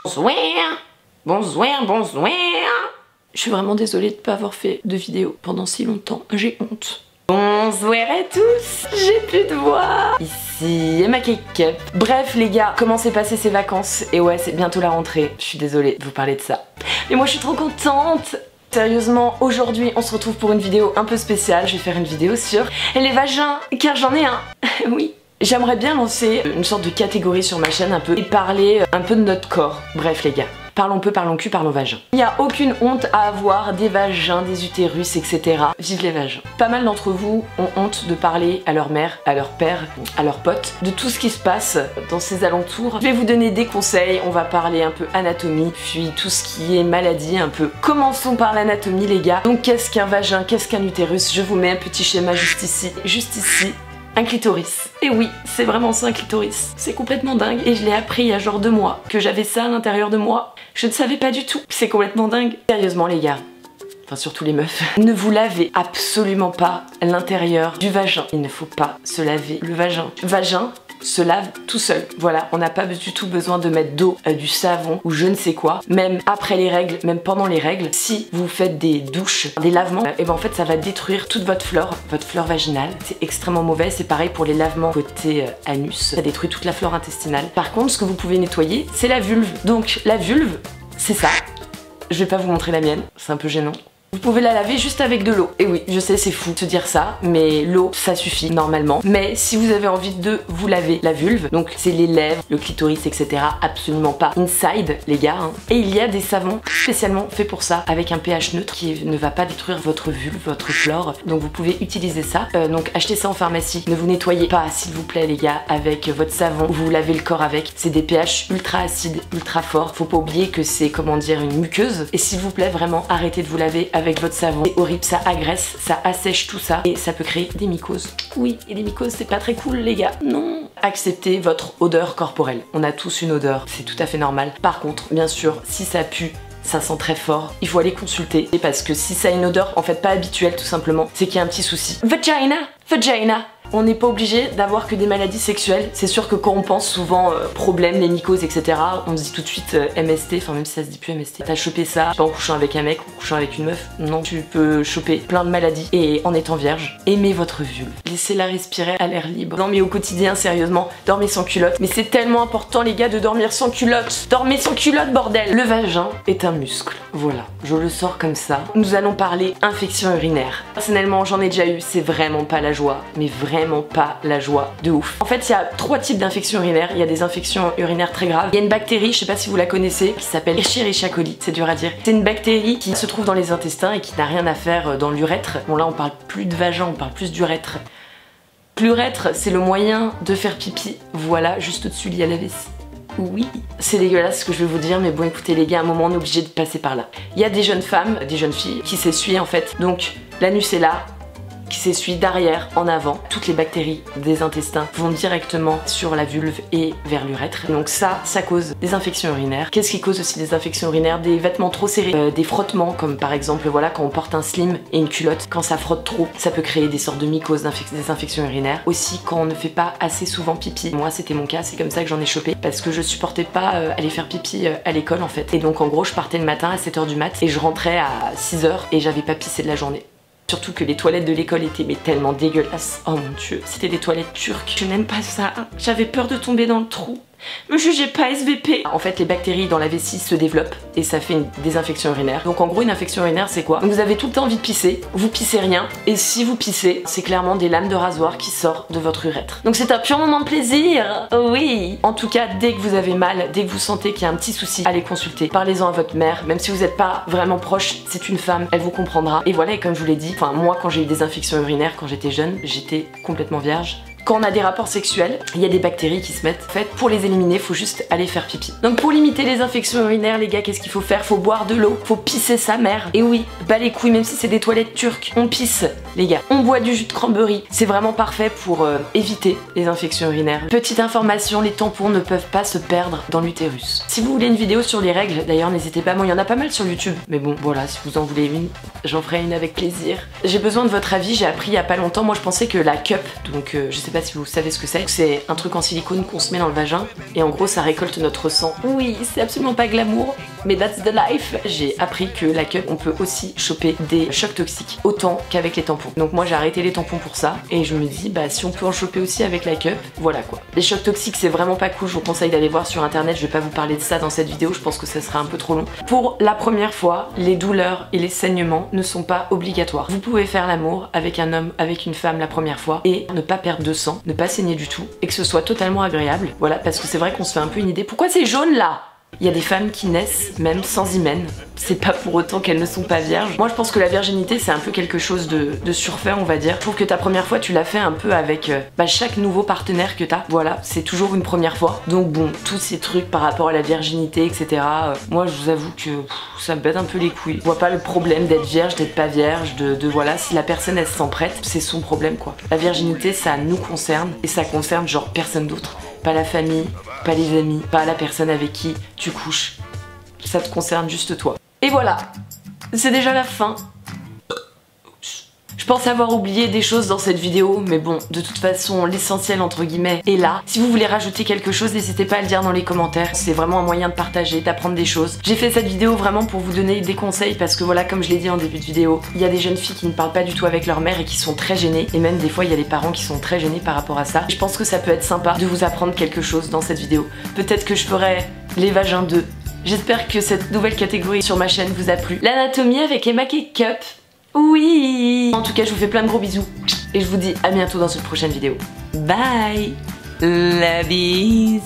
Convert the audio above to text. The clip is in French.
Bonsoir. Bonsoir, bonsoir. Je suis vraiment désolée de ne pas avoir fait de vidéo pendant si longtemps, j'ai honte. Bonsoir à tous, j'ai plus de voix. Ici Emma Cake Up. Bref les gars, comment s'est passé ces vacances? Et ouais, c'est bientôt la rentrée, je suis désolée de vous parler de ça. Mais moi je suis trop contente. Sérieusement, aujourd'hui on se retrouve pour une vidéo un peu spéciale. Je vais faire une vidéo sur les vagins, car j'en ai un. Oui. J'aimerais bien lancer une sorte de catégorie sur ma chaîne un peu et parler un peu de notre corps. Bref les gars, parlons peu, parlons cul, parlons vagin. Il n'y a aucune honte à avoir des vagins, des utérus, etc. Vive les vagins. Pas mal d'entre vous ont honte de parler à leur mère, à leur père, à leurs potes, de tout ce qui se passe dans ces alentours. Je vais vous donner des conseils, on va parler un peu anatomie, puis tout ce qui est maladie un peu. Commençons par l'anatomie les gars. Donc qu'est-ce qu'un vagin, qu'est-ce qu'un utérus? Je vous mets un petit schéma juste ici, juste ici. Un clitoris. Et oui, c'est vraiment ça un clitoris. C'est complètement dingue. Et je l'ai appris il y a genre 2 mois que j'avais ça à l'intérieur de moi. Je ne savais pas du tout. C'est complètement dingue. Sérieusement les gars, enfin surtout les meufs, ne vous lavez absolument pas l'intérieur du vagin. Il ne faut pas se laver le vagin. Vagin se lave tout seul. Voilà, on n'a pas du tout besoin de mettre d'eau, du savon ou je ne sais quoi. Même après les règles, même pendant les règles, si vous faites des douches, des lavements, et ben en fait ça va détruire toute votre flore vaginale. C'est extrêmement mauvais. C'est pareil pour les lavements côté anus. Ça détruit toute la flore intestinale. Par contre, ce que vous pouvez nettoyer, c'est la vulve. Donc la vulve, c'est ça. Je vais pas vous montrer la mienne, c'est un peu gênant. Vous pouvez la laver juste avec de l'eau. Et oui, je sais c'est fou de se dire ça, mais l'eau ça suffit normalement. Mais si vous avez envie de vous laver la vulve, donc c'est les lèvres, le clitoris, etc. absolument pas inside les gars. Hein. Et il y a des savons spécialement faits pour ça, avec un pH neutre qui ne va pas détruire votre vulve, votre flore. Donc vous pouvez utiliser ça. Donc achetez ça en pharmacie. Ne vous nettoyez pas s'il vous plaît les gars avec votre savon ou vous lavez le corps avec. C'est des pH ultra acides, ultra forts. Faut pas oublier que c'est comment dire une muqueuse. Et s'il vous plaît vraiment arrêtez de vous laver avec votre savon. C'est horrible, ça agresse, ça assèche tout ça et ça peut créer des mycoses. Oui, et les mycoses c'est pas très cool les gars. Non. Acceptez votre odeur corporelle. On a tous une odeur, c'est tout à fait normal. Par contre, bien sûr, si ça pue, ça sent très fort, il faut aller consulter parce que si ça a une odeur en fait pas habituelle tout simplement, c'est qu'il y a un petit souci. Vagina, vagina. On n'est pas obligé d'avoir que des maladies sexuelles. C'est sûr que quand on pense souvent problèmes, les mycoses, etc., on se dit tout de suite MST, enfin même si ça se dit plus MST. T'as chopé ça, pas en couchant avec un mec ou en couchant avec une meuf. Non, tu peux choper plein de maladies et en étant vierge. Aimez votre vulve. Laissez-la respirer à l'air libre. Non mais au quotidien, sérieusement, dormez sans culotte. Mais c'est tellement important les gars de dormir sans culotte. Dormez sans culotte bordel. Le vagin est un muscle. Voilà, je le sors comme ça. Nous allons parler infection urinaire. Personnellement, j'en ai déjà eu, c'est vraiment pas la joie. Mais vraiment pas la joie de ouf. En fait, il y a 3 types d'infections urinaires. Il y a des infections urinaires très graves. Il y a une bactérie, je sais pas si vous la connaissez, qui s'appelle Escherichia coli. C'est dur à dire. C'est une bactérie qui se trouve dans les intestins et qui n'a rien à faire dans l'urètre. Bon là, on parle plus de vagin, on parle plus d'urètre. L'urètre, c'est le moyen de faire pipi. Voilà, juste au-dessus, il y a la vessie. Oui, c'est dégueulasse ce que je vais vous dire, mais bon écoutez les gars, à un moment on est obligé de passer par là. Il y a des jeunes femmes, des jeunes filles qui s'essuient en fait. Donc l'anus est là, qui s'essuie d'arrière en avant. Toutes les bactéries des intestins vont directement sur la vulve et vers l'urètre. Donc ça cause des infections urinaires. Qu'est-ce qui cause aussi des infections urinaires? Des vêtements trop serrés, des frottements comme par exemple voilà quand on porte un slim et une culotte. Quand ça frotte trop, ça peut créer des sortes de mycoses, des infections urinaires. Aussi quand on ne fait pas assez souvent pipi. Moi c'était mon cas, c'est comme ça que j'en ai chopé parce que je supportais pas aller faire pipi à l'école en fait. Et donc en gros je partais le matin à 7h du mat et je rentrais à 6h et j'avais pas pissé de la journée. Surtout que les toilettes de l'école étaient mais tellement dégueulasses. Oh mon dieu, c'était des toilettes turques. Je n'aime pas ça. J'avais peur de tomber dans le trou. Me jugez pas SVP. En fait les bactéries dans la vessie se développent et ça fait des infections urinaires. Donc en gros une infection urinaire c'est quoi? Vous avez tout le temps envie de pisser, vous pissez rien et si vous pissez c'est clairement des lames de rasoir qui sortent de votre urètre. Donc c'est un pur moment de plaisir. Oui. En tout cas dès que vous avez mal, dès que vous sentez qu'il y a un petit souci, allez consulter. Parlez-en à votre mère, même si vous n'êtes pas vraiment proche, c'est une femme, elle vous comprendra. Et voilà, et comme je vous l'ai dit, enfin moi quand j'ai eu des infections urinaires quand j'étais jeune, j'étais complètement vierge. Quand on a des rapports sexuels, il y a des bactéries qui se mettent. En fait, pour les éliminer, faut juste aller faire pipi. Donc pour limiter les infections urinaires, les gars, qu'est-ce qu'il faut faire? Faut boire de l'eau, faut pisser sa mère. Et oui, bas les couilles, même si c'est des toilettes turques, on pisse, les gars. On boit du jus de cranberry. C'est vraiment parfait pour éviter les infections urinaires. Petite information, les tampons ne peuvent pas se perdre dans l'utérus. Si vous voulez une vidéo sur les règles, d'ailleurs, n'hésitez pas. Bon, il y en a pas mal sur YouTube. Mais bon, voilà, si vous en voulez une, j'en ferai une avec plaisir. J'ai besoin de votre avis. J'ai appris il y a pas longtemps. Moi, je pensais que la cup, donc je sais pas pas si vous savez ce que c'est. C'est un truc en silicone qu'on se met dans le vagin et en gros ça récolte notre sang. Oui, c'est absolument pas glamour, mais that's the life. J'ai appris que la cup, on peut aussi choper des chocs toxiques autant qu'avec les tampons. Donc moi j'ai arrêté les tampons pour ça et je me dis bah si on peut en choper aussi avec la cup, voilà quoi. Les chocs toxiques c'est vraiment pas cool, je vous conseille d'aller voir sur internet, je vais pas vous parler de ça dans cette vidéo, je pense que ça serait un peu trop long. Pour la première fois, les douleurs et les saignements ne sont pas obligatoires. Vous pouvez faire l'amour avec un homme, avec une femme la première fois et ne pas perdre de sang, ne pas saigner du tout et que ce soit totalement agréable. Voilà, parce que c'est vrai qu'on se fait un peu une idée. Pourquoi c'est jaune là ? Il y a des femmes qui naissent même sans hymen. C'est pas pour autant qu'elles ne sont pas vierges. Moi je pense que la virginité c'est un peu quelque chose de surfait on va dire. Je trouve que ta première fois tu l'as fait un peu avec chaque nouveau partenaire que t'as. Voilà, c'est toujours une première fois. Donc bon, tous ces trucs par rapport à la virginité etc. Moi je vous avoue que ça me bête un peu les couilles. Je vois pas le problème d'être vierge, d'être pas vierge, de voilà, si la personne elle se sent prête, c'est son problème quoi. La virginité ça nous concerne et ça concerne genre personne d'autre. Pas la famille, pas les amis, pas la personne avec qui tu couches. Ça te concerne juste toi. Et voilà, c'est déjà la fin. Je pense avoir oublié des choses dans cette vidéo, mais bon, de toute façon, l'essentiel entre guillemets est là. Si vous voulez rajouter quelque chose, n'hésitez pas à le dire dans les commentaires. C'est vraiment un moyen de partager, d'apprendre des choses. J'ai fait cette vidéo vraiment pour vous donner des conseils parce que voilà, comme je l'ai dit en début de vidéo, il y a des jeunes filles qui ne parlent pas du tout avec leur mère et qui sont très gênées. Et même des fois, il y a des parents qui sont très gênés par rapport à ça. Je pense que ça peut être sympa de vous apprendre quelque chose dans cette vidéo. Peut-être que je ferai les vagins 2. J'espère que cette nouvelle catégorie sur ma chaîne vous a plu. L'anatomie avec Emma Cake Cup. Oui. En tout cas, je vous fais plein de gros bisous et je vous dis à bientôt dans une prochaine vidéo. Bye. La bise.